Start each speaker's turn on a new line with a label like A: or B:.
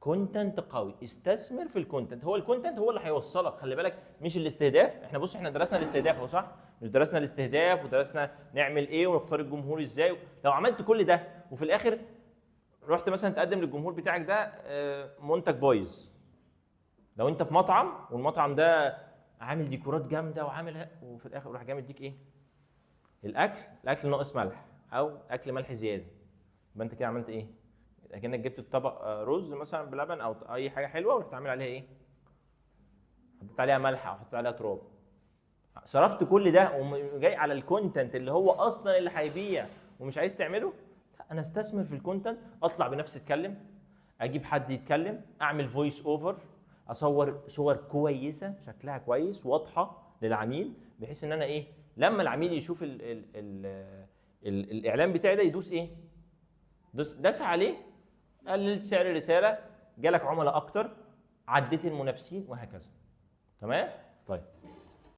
A: كونتنت قوي، استثمر في الكونتنت. هو الكونتنت هو اللي هيوصلك، خلي بالك، مش الاستهداف. احنا بص احنا درسنا الاستهداف اهو صح؟ مش درسنا الاستهداف ودرسنا نعمل ايه ونختار الجمهور ازاي. لو عملت كل ده وفي الاخر رحت مثلا تقدم للجمهور بتاعك ده منتج بايظ، لو انت في مطعم والمطعم ده عامل ديكورات جامده وعامل، وفي الاخر راح جاي مديك ايه؟ الاكل ناقص ملح او اكل ملح زياده، يبقى انت كده عملت ايه؟ اكنك جبت الطبق رز مثلا بلبن او اي حاجه حلوه ورحت عامل عليها ايه؟ حطيت عليها ملح او حطيت عليها تراب. صرفت كل ده وجاي على الكونتنت اللي هو اصلا اللي هيبيع ومش عايز تعمله. لا، انا استثمر في الكونتنت، اطلع بنفسي اتكلم، اجيب حد يتكلم، اعمل فويس اوفر، اصور صور كويسه شكلها كويس واضحه للعميل، بحيث ان انا ايه؟ لما العميل يشوف الاعلان بتاعي ده يدوس ايه؟ داس عليه، قللت سعر الرساله، جالك عملاء اكتر، عديت المنافسين، وهكذا. تمام؟ طيب